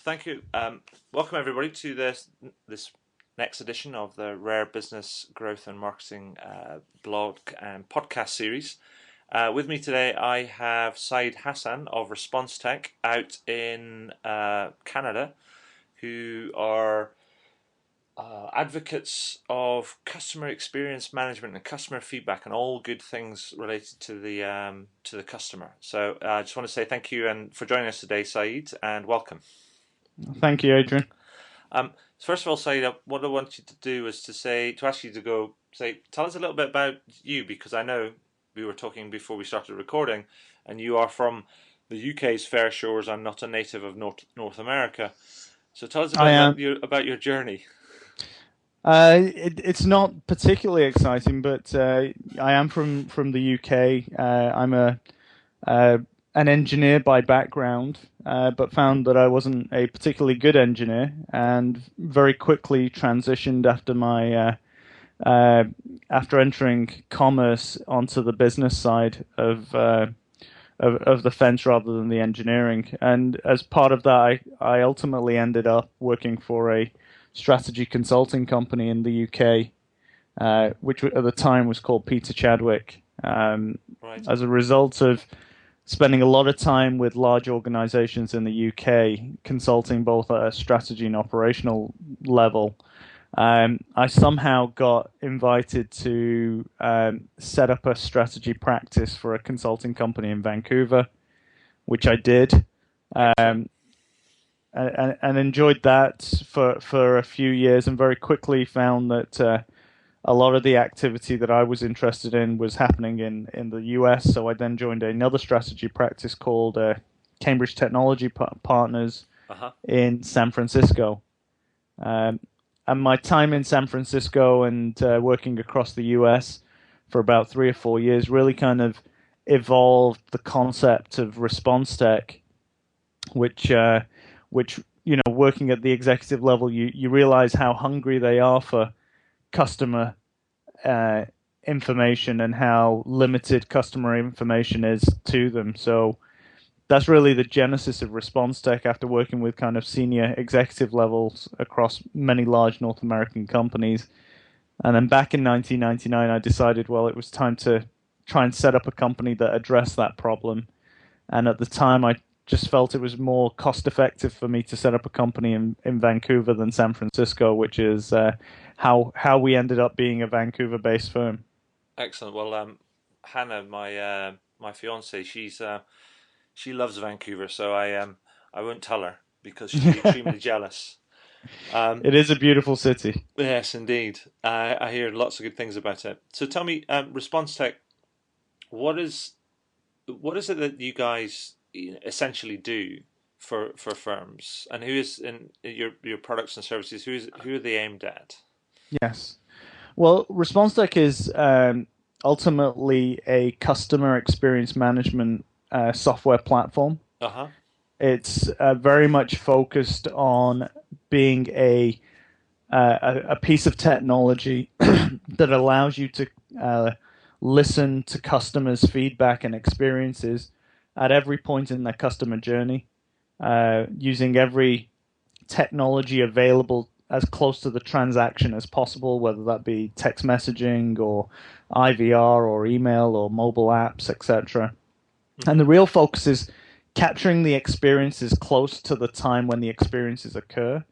Thank you. Welcome everybody to this next edition of the Rare Business Growth and Marketing blog and podcast series. With me today, I have Syed Hassan of Response Tech out in Canada, who are advocates of customer experience management and customer feedback and all good things related to the customer. So I just want to say thank you and for joining us today, Syed, and welcome. Thank you, Adrian. First of all, Syed, what I want you to do is to ask you to tell us a little bit about you, because I know we were talking before we started recording, and you are from the UK's fair shores and not a native of North America. So tell us a bit about your journey. It's not particularly exciting, but I am from the UK. I'm an engineer by background, but found that I wasn't a particularly good engineer, and very quickly transitioned after entering commerce onto the business side of the fence rather than the engineering. And as part of that, I ultimately ended up working for a strategy consulting company in the UK, which at the time was called Peter Chadwick. Right. As a result of spending a lot of time with large organizations in the UK, consulting both at a strategy and operational level, I somehow got invited to set up a strategy practice for a consulting company in Vancouver, which I did. And enjoyed that for a few years, and very quickly found that a lot of the activity that I was interested in was happening in the US. So I then joined another strategy practice called Cambridge Technology Partners in San Francisco. And my time in San Francisco and working across the US for about 3 or 4 years really kind of evolved the concept of response tech, which working at the executive level, you realize how hungry they are for customer information and how limited customer information is to them. So that's really the genesis of Response Tech, after working with kind of senior executive levels across many large North American companies. And then back in 1999, I decided, well, it was time to try and set up a company that addressed that problem. And at the time, I just felt it was more cost effective for me to set up a company in Vancouver than San Francisco, which is how we ended up being a Vancouver-based firm. Excellent. Well, Hannah, my fiance, she loves Vancouver, so I won't tell her because she's extremely jealous. It is a beautiful city. Yes, indeed. I hear lots of good things about it. So tell me, Response Tech, what is it that you guys essentially do for firms, and who is in your products and services? Who are they aimed at? Yes. Well, Response Tech is ultimately a customer experience management software platform. It's very much focused on being a piece of technology that allows you to listen to customers' feedback and experiences at every point in their customer journey, using every technology available as close to the transaction as possible, whether that be text messaging or IVR or email or mobile apps, etc. And the real focus is capturing the experiences close to the time when the experiences occur,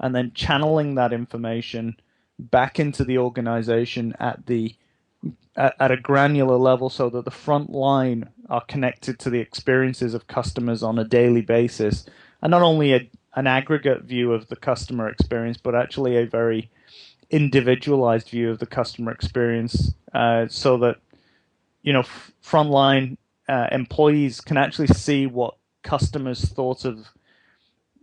and then channeling that information back into the organization at a granular level, so that the front line are connected to the experiences of customers on a daily basis, and not only an aggregate view of the customer experience, but actually a very individualized view of the customer experience, so that frontline employees can actually see what customers thought of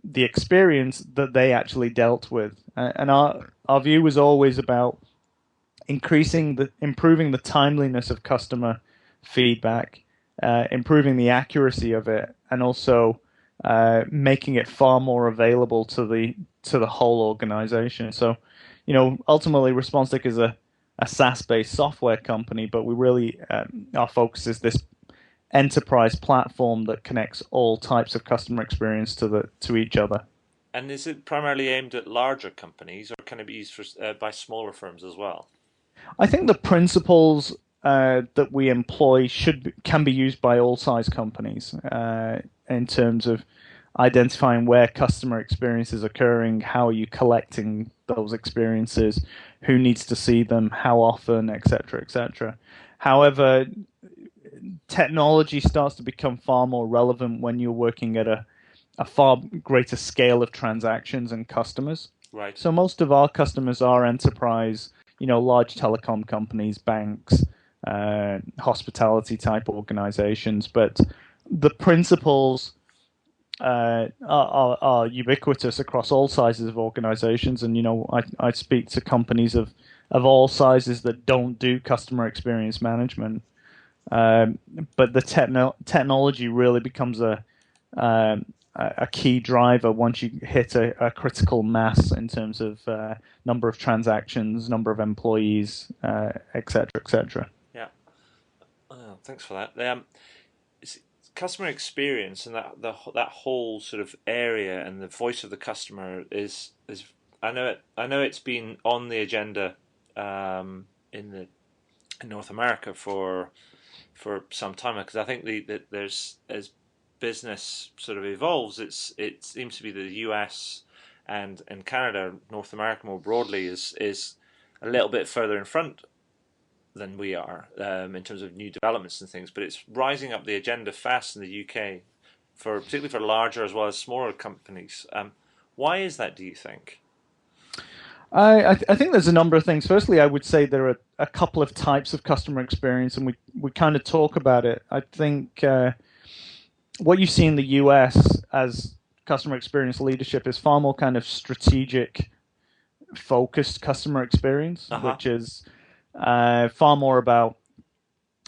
the experience that they actually dealt with. And our view was always about improving the timeliness of customer feedback, improving the accuracy of it, and also making it far more available to the whole organization. So, ultimately, ResponseTech is a SaaS-based software company, but we really our focus is this enterprise platform that connects all types of customer experience to each other. And is it primarily aimed at larger companies, or can it be used by smaller firms as well? I think the principles that we employ can be used by all size companies in terms of identifying where customer experience is occurring, how are you collecting those experiences, who needs to see them, how often, etc., etc. However, technology starts to become far more relevant when you're working at a far greater scale of transactions and customers. Right. So most of our customers are enterprise, large telecom companies, banks, hospitality type organizations, but the principles are ubiquitous across all sizes of organizations. And I speak to companies of all sizes that don't do customer experience management, but the technology really becomes a key driver once you hit a critical mass in terms of number of transactions, number of employees, et cetera, et cetera. Yeah. Oh, thanks for that. Customer experience and that whole sort of area and the voice of the customer is I know it's been on the agenda in North America for some time, because I think that there's, as business sort of evolves, it seems to be the US and Canada, North America more broadly, is a little bit further in front than we are in terms of new developments and things, but it's rising up the agenda fast in the UK, particularly for larger as well as smaller companies. Why is that, do you think? I think there's a number of things. Firstly, I would say there are a couple of types of customer experience, and we kind of talk about it. I think what you see in the US as customer experience leadership is far more kind of strategic, focused customer experience, which is far more about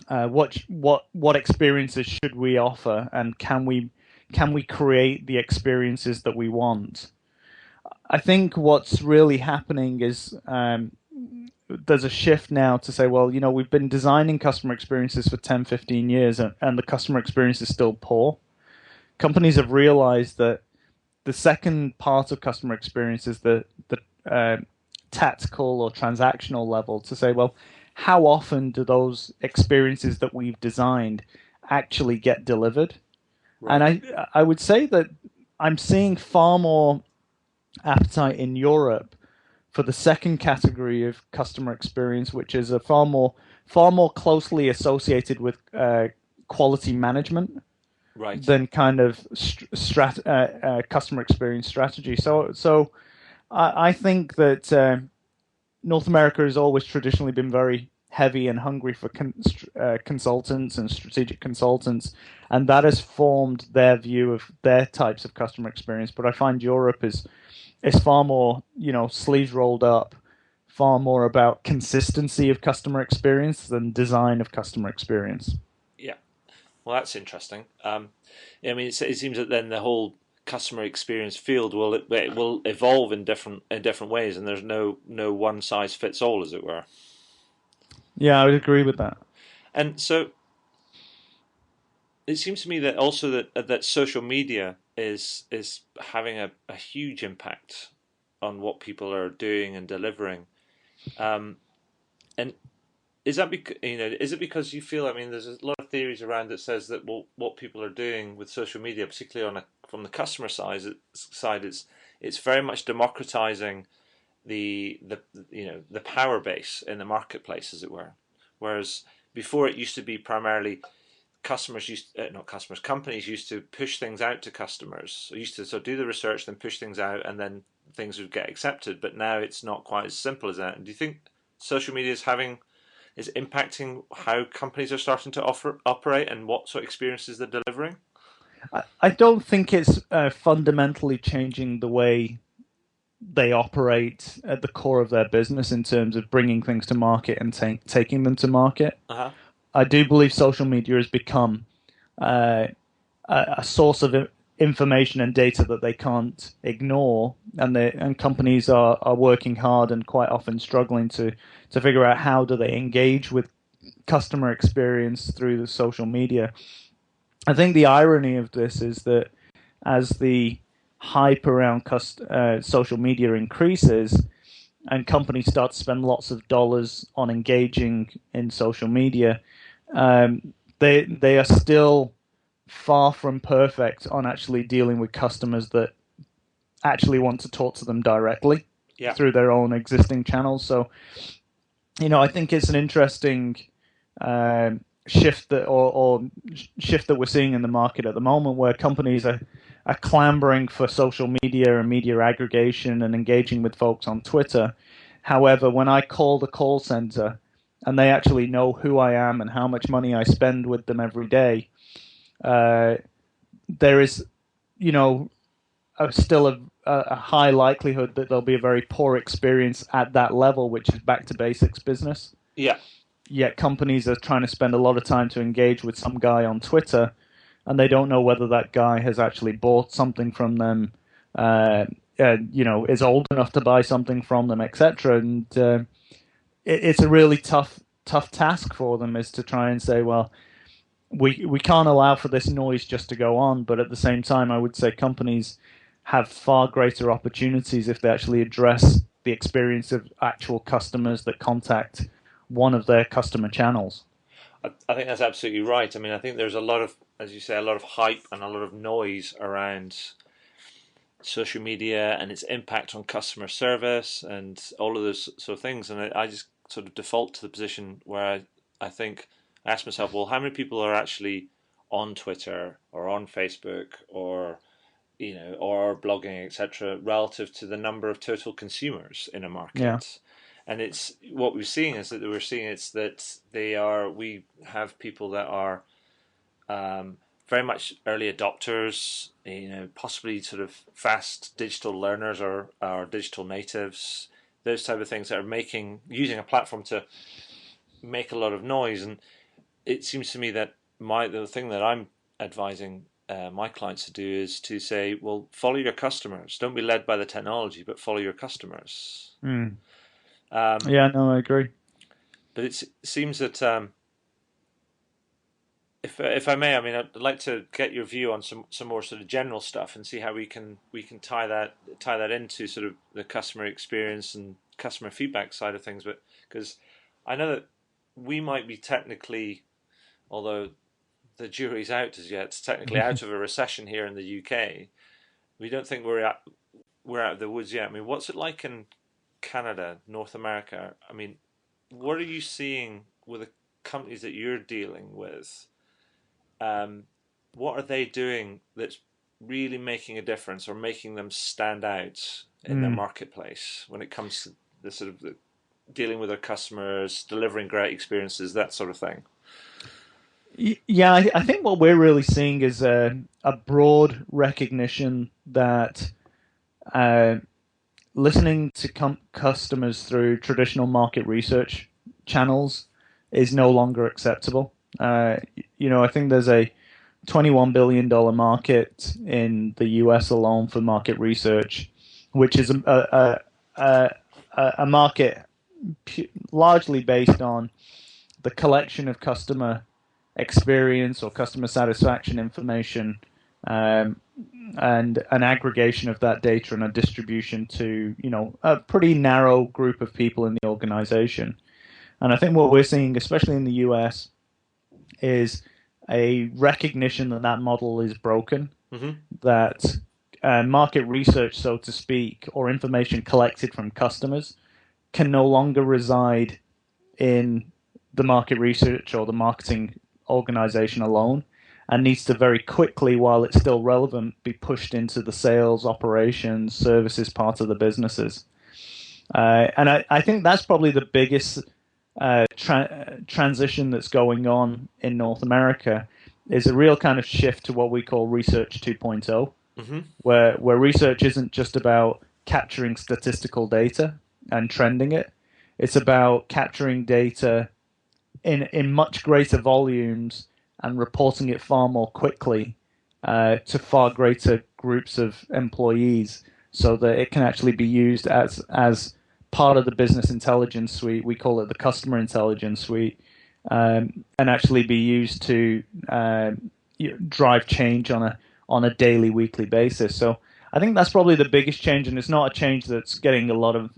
what experiences should we offer, and can we create the experiences that we want. I think what's really happening is there's a shift now to say, well, we've been designing customer experiences for 10, 15 years, and the customer experience is still poor. Companies have realized that the second part of customer experience is the tactical or transactional level, to say, well, how often do those experiences that we've designed actually get delivered? Right. And I would say that I'm seeing far more appetite in Europe for the second category of customer experience, which is a far more closely associated with quality management, right, than kind of customer experience strategy. So I think that North America has always traditionally been very heavy and hungry for consultants and strategic consultants, and that has formed their view of their types of customer experience. But I find Europe is far more, sleeves rolled up, far more about consistency of customer experience than design of customer experience. Yeah, well, that's interesting. I mean, it seems that then the whole customer experience field will evolve in different ways, and there's no one size fits all, as it were. Yeah, I would agree with that. And so it seems to me that also that social media is having a huge impact on what people are doing and delivering. And is that is it because you feel? I mean, there's a lot of theories around that says that what people are doing with social media, particularly from the customer side, it's very much democratizing the power base in the marketplace, as it were. Whereas before it used to be primarily companies used to push things out to customers. So used to do the research, then push things out, and then things would get accepted. But now it's not quite as simple as that. And do you think social media is impacting how companies are starting to operate and what sort of experiences they're delivering? I don't think it's fundamentally changing the way they operate at the core of their business in terms of bringing things to market and taking them to market. Uh-huh. I do believe social media has become a source of information and data that they can't ignore, and companies are working hard and quite often struggling to figure out how do they engage with customer experience through the social media. I think the irony of this is that as the hype around social media increases and companies start to spend lots of dollars on engaging in social media, they are still far from perfect on actually dealing with customers that actually want to talk to them directly through their own existing channels. So, I think it's an interesting shift shift that we're seeing in the market at the moment, where companies are clamoring for social media and media aggregation and engaging with folks on Twitter. However, when I call the call center and they actually know who I am and how much money I spend with them every day, there is, still a high likelihood that there'll be a very poor experience at that level, which is back to basics business. Yeah. Yet companies are trying to spend a lot of time to engage with some guy on Twitter, and they don't know whether that guy has actually bought something from them, is old enough to buy something from them, etc. And it's a really tough task for them, is to try and say, well, we can't allow for this noise just to go on, but at the same time, I would say companies have far greater opportunities if they actually address the experience of actual customers that contact one of their customer channels. I think that's absolutely right. I mean, I think there's a lot of, as you say, a lot of hype and a lot of noise around social media and its impact on customer service and all of those sort of things. And I just sort of default to the position where I think, I ask myself, well, how many people are actually on Twitter or on Facebook or or blogging, etc., relative to the number of total consumers in a market? Yeah. And it's what we're seeing is that we have people that are very much early adopters, possibly sort of fast digital learners or digital natives, those type of things that are using a platform to make a lot of noise. And it seems to me that the thing that I'm advising my clients to do is to say, well, follow your customers. Don't be led by the technology, but follow your customers. Yeah, no, I agree. But it seems that, if I may, I mean, I'd like to get your view on some more sort of general stuff and see how we can tie that into sort of the customer experience and customer feedback side of things. But because I know that we might be technically, although the jury's out as yet, it's technically out of a recession here in the UK. We don't think we're out of the woods yet. I mean, what's it like in Canada, North America? I mean, what are you seeing with the companies that you're dealing with? What are they doing that's really making a difference or making them stand out in their marketplace when it comes to the sort of dealing with their customers, delivering great experiences, that sort of thing? Yeah, I think what we're really seeing is a broad recognition that listening to customers through traditional market research channels is no longer acceptable. I think there's a $21 billion market in the US alone for market research, which is a market largely based on the collection of customer experience or customer satisfaction information, and an aggregation of that data and a distribution to a pretty narrow group of people in the organization. And I think what we're seeing, especially in the US, is a recognition that that model is broken, that market research, so to speak, or information collected from customers can no longer reside in the market research or the marketing organization alone, and needs to very quickly, while it's still relevant, be pushed into the sales, operations, services part of the businesses. And I think that's probably the biggest transition that's going on in North America, is a real kind of shift to what we call Research 2.0, where research isn't just about capturing statistical data and trending it. It's about capturing data in much greater volumes and reporting it far more quickly to far greater groups of employees, so that it can actually be used as part of the business intelligence suite. We call it the customer intelligence suite, and actually be used to drive change on a daily, weekly basis. So I think that's probably the biggest change, and it's not a change that's getting a lot of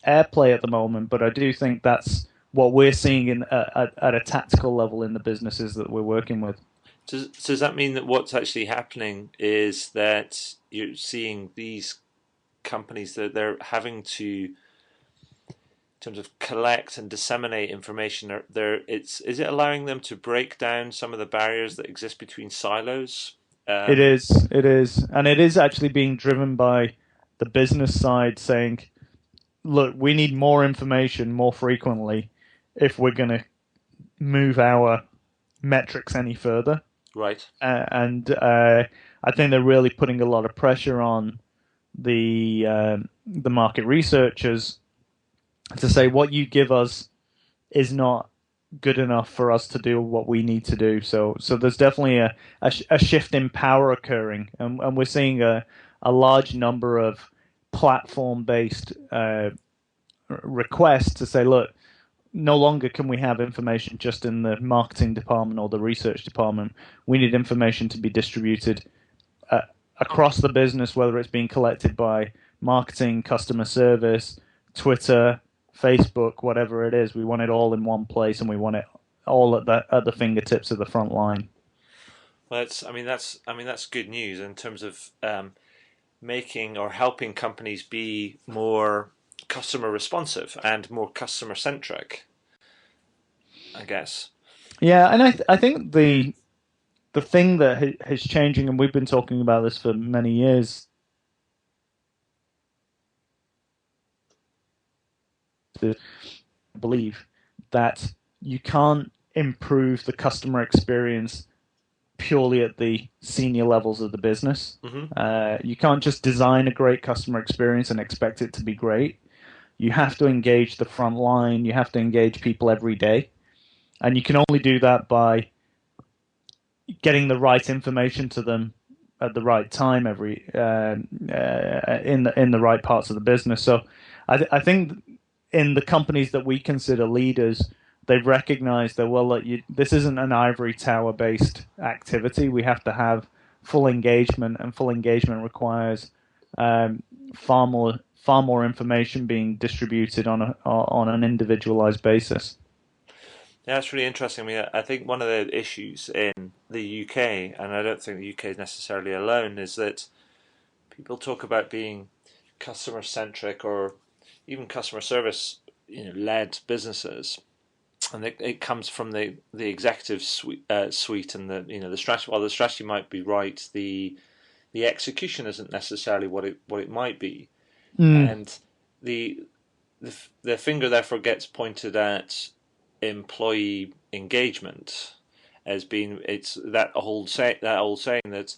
airplay at the moment. But I do think that's what we're seeing at a tactical level in the businesses that we're working with. Does that mean that what's actually happening is that you're seeing these companies that they're having to, in terms of collect and disseminate information, is it allowing them to break down some of the barriers that exist between silos? It is, and it is actually being driven by the business side saying, look, we need more information more frequently if we're going to move our metrics any further. Right. And I think they're really putting a lot of pressure on the market researchers to say what you give us is not good enough for us to do what we need to do. So there's definitely a shift in power occurring, and we're seeing a large number of platform-based requests to say, look, no longer can we have information just in the marketing department or the research department. We need information to be distributed across the business, whether it's being collected by marketing, customer service, Twitter, Facebook, whatever it is. We want it all in one place, and we want it all at the fingertips of the front line. Well, that's good news in terms of making or helping companies be more customer responsive and more customer centric, I guess. Yeah, and I think the thing that is changing, and we've been talking about this for many years, to believe that you can't improve the customer experience purely at the senior levels of the business. Mm-hmm. You can't just design a great customer experience and expect it to be great. You have to engage the front line. You have to engage people every day. And you can only do that by getting the right information to them at the right time in the right parts of the business. So I think in the companies that we consider leaders, they've recognized that, well, this isn't an ivory tower based activity. We have to have full engagement, and full engagement requires far more information being distributed on an individualized basis. Yeah, that's really interesting. I mean, I think one of the issues in the UK, and I don't think the UK is necessarily alone, is that people talk about being customer centric or even customer service, led businesses, and it comes from the executive suite and the strategy. While the strategy might be right, the execution isn't necessarily what it might be, and the finger therefore gets pointed at employee engagement as being it's that old saying that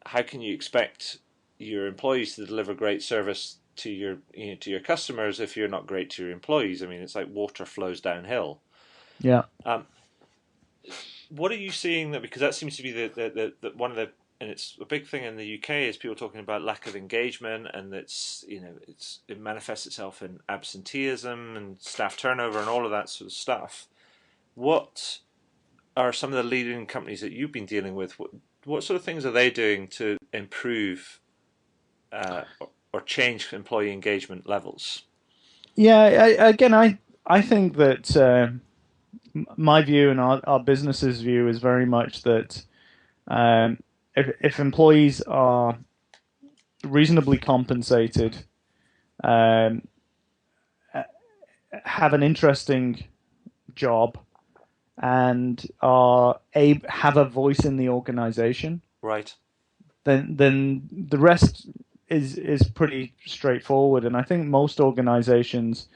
how can you expect your employees to deliver great service to your customers if you're not great to your employees? I mean, it's like water flows downhill. Yeah. What are you seeing that, because that seems to be the one of the, and it's a big thing in the UK, is people talking about lack of engagement, and it manifests itself in absenteeism and staff turnover and all of that sort of stuff. What are some of the leading companies that you've been dealing with? What sort of things are they doing to improve or change employee engagement levels? Yeah, I think that my view and our business's view is very much that if employees are reasonably compensated, have an interesting job, and have a voice in the organization, right, then the rest is pretty straightforward. And I think most organizations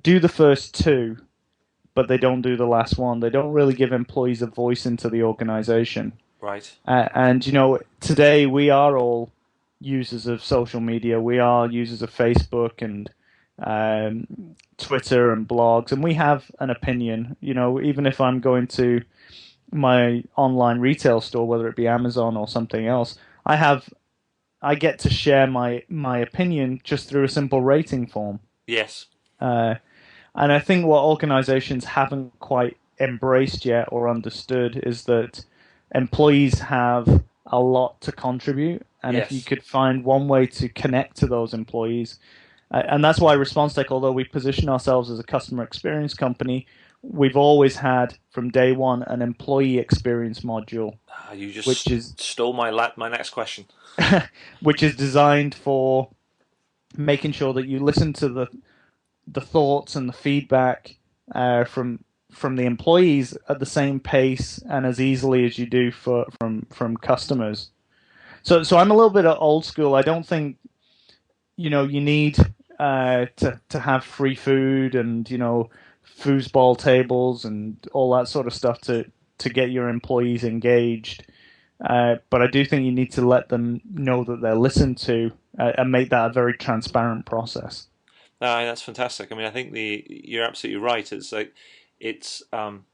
do the first two, but they don't do the last one. They don't really give employees a voice into the organization. Right. And today we are all users of social media. We are users of Facebook and Twitter and blogs, and we have an opinion. Even if I'm going to my online retail store, whether it be Amazon or something else, I get to share my opinion just through a simple rating form. Yes. And I think what organizations haven't quite embraced yet or understood is that employees have a lot to contribute. And if you Yes. could find one way to connect to those employees, and that's why ResponseTech, although we position ourselves as a customer experience company, we've always had from day one an employee experience module, You which just is stole my next question. which is designed for making sure that you listen to the thoughts and the feedback from the employees at the same pace and as easily as you do from customers. So I'm a little bit old school. I don't think you need to have free food and foosball tables and all that sort of stuff to get your employees engaged. But I do think you need to let them know that they're listened to and make that a very transparent process. That's fantastic. I mean, I think you're absolutely right. It's like it's um,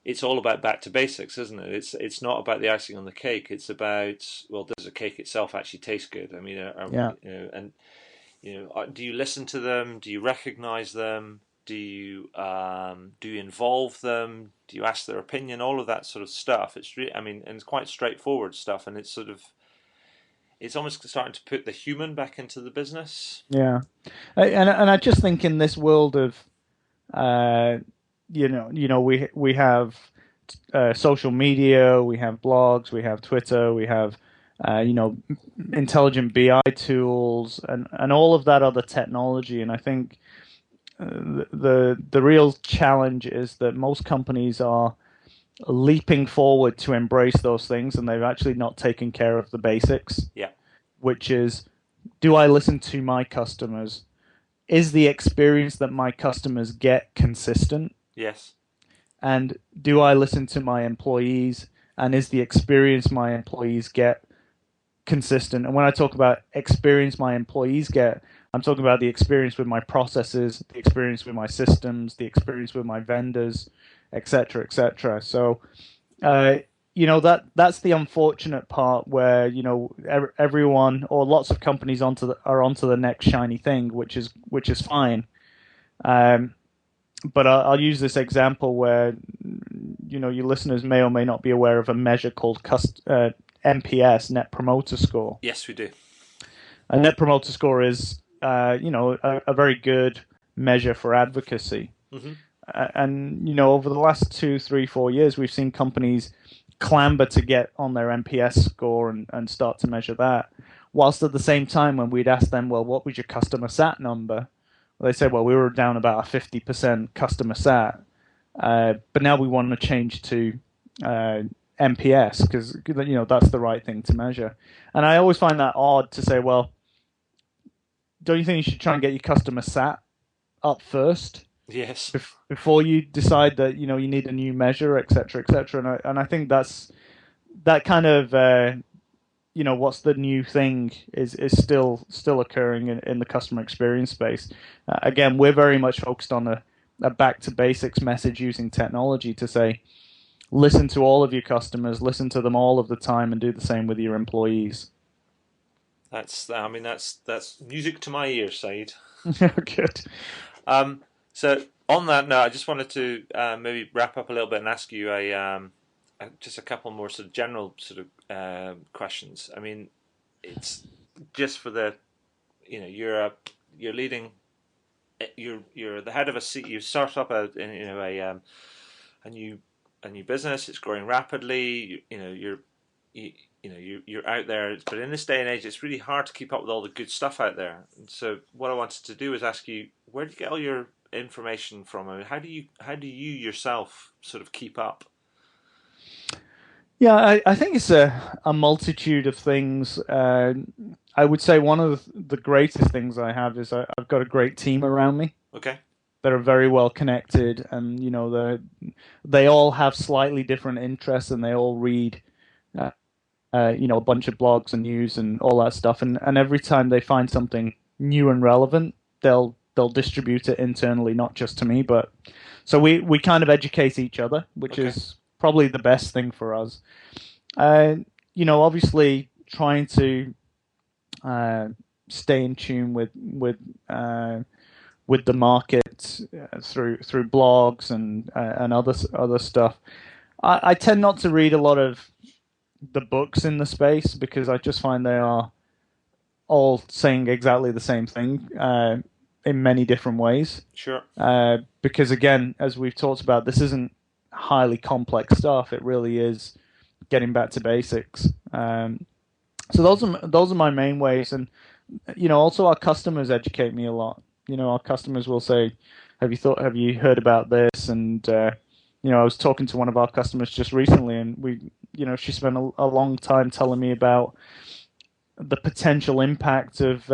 it's all about back to basics, isn't it? It's not about the icing on the cake. It's about, well, does the cake itself actually taste good? I mean, Yeah. do you listen to them? Do you recognize them? Do you involve them? Do you ask their opinion? All of that sort of stuff. I mean, and it's quite straightforward stuff, and it's almost starting to put the human back into the business. Yeah. And I just think in this world of uh, we have social media, we have blogs, we have Twitter, we have uh, you know intelligent BI tools, and all of that other technology. And I think the real challenge is that most companies are leaping forward to embrace those things, and they've actually not taken care of the basics, Yeah. which is, do I listen to my customers? Is the experience that my customers get consistent? Yes. And do I listen to my employees? And is the experience my employees get consistent? And when I talk about experience my employees get, I'm talking about the experience with my processes, the experience with my systems, the experience with my vendors, etc., etc. So, uh, that's the unfortunate part where everyone or lots of companies are onto the next shiny thing, which is fine. Um, but I'll use this example where your listeners may or may not be aware of a measure called NPS, Net Promoter Score. Yes, we do. A Net Promoter Score is a very good measure for advocacy. Mm-hmm. And over the last 2, 3, 4 years, we've seen companies clamber to get on their NPS score and start to measure that. Whilst at the same time, when we'd ask them, well, what was your customer sat number? Well, they said, well, we were down about a 50% customer sat. But now we want to change to NPS because that's the right thing to measure. And I always find that odd to say, well, don't you think you should try and get your customer sat up first? Yes. Before you decide that you need a new measure, etc., etc. And I think that kind of what's the new thing is still occurring in the customer experience space. Again, we're very much focused on a back to basics message using technology to say, listen to all of your customers, listen to them all of the time, and do the same with your employees. That's music to my ears, Syed. Good. So on that note, I just wanted to maybe wrap up a little bit and ask you just a couple more sort of general sort of questions. I mean, it's just for you're leading, you're the head of you start up a new business. It's growing rapidly. You're out there, but in this day and age, it's really hard to keep up with all the good stuff out there. And so, what I wanted to do is ask you, where do you get all your information from? I mean, how do you yourself sort of keep up? Yeah, I think it's a multitude of things. I would say one of the greatest things I have is I've got a great team around me Okay. that are very well connected, and they all have slightly different interests, and they all read a bunch of blogs and news and all that stuff. And every time they find something new and relevant, they'll distribute it internally, not just to me, but so we kind of educate each other, which Okay. is probably the best thing for us. Obviously trying to stay in tune with the market through blogs and other stuff. I tend not to read a lot of the books in the space, because I just find they are all saying exactly the same thing in many different ways. Sure. Because again, as we've talked about, this isn't highly complex stuff. It really is getting back to basics. So those are my main ways, and also our customers educate me a lot. Our customers will say, have you heard about this? And I was talking to one of our customers just recently, and she spent a long time telling me about the potential impact of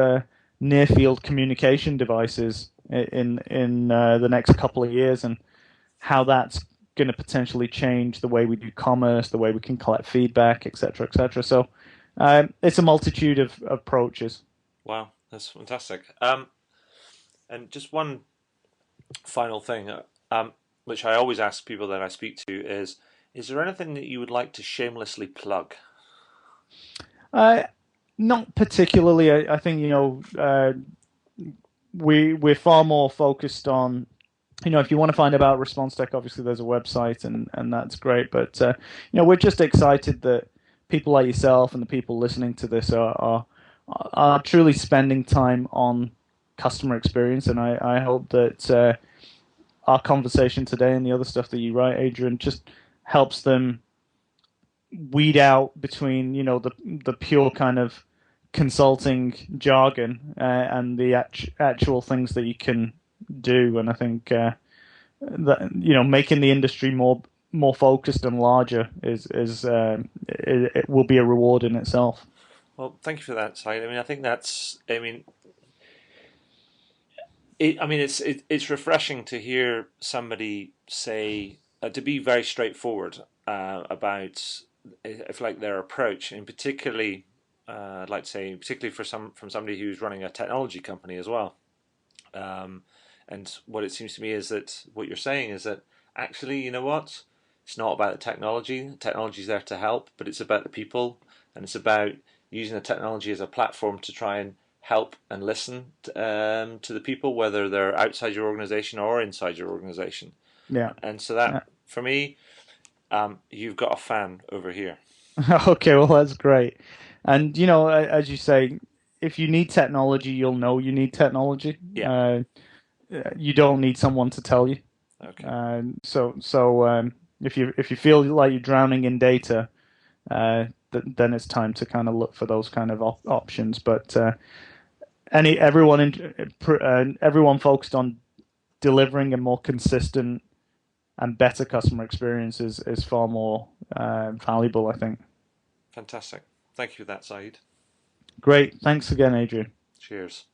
near field communication devices in the next couple of years, and how that's going to potentially change the way we do commerce, the way we can collect feedback, etc., etc. So it's a multitude of approaches. Wow, that's fantastic. And just one final thing, which I always ask people that I speak to is there anything that you would like to shamelessly plug? Not particularly. I think we're far more focused on, if you want to find about Response Tech, obviously there's a website, and that's great. But we're just excited that people like yourself and the people listening to this are truly spending time on customer experience, and I hope that our conversation today and the other stuff that you write, Adrian, just helps them weed out between the pure kind of consulting jargon and the actual things that you can do. And I think that making the industry more focused and larger is it will be a reward in itself. Well, thank you for that, Syed. I mean, I think that's. I mean, it's refreshing to hear somebody say to be very straightforward about if like their approach, and particularly I'd like to say particularly from somebody who's running a technology company as well. And what it seems to me is that what you're saying is that actually, you know what? It's not about the technology. The technology is there to help, but it's about the people, and it's about using the technology as a platform to try and help and listen to the people, whether they're outside your organization or inside your organization. Yeah. And so that, for me, you've got a fan over here. Okay, well that's great. And as you say, if you need technology, you'll know you need technology. Yeah. You don't need someone to tell you. Okay. So if you feel like you're drowning in data, then it's time to kind of look for those kind of options. But everyone focused on delivering a more consistent and better customer experience is far more valuable, I think. Fantastic. Thank you for that, Syed. Great. Thanks again, Adrian. Cheers.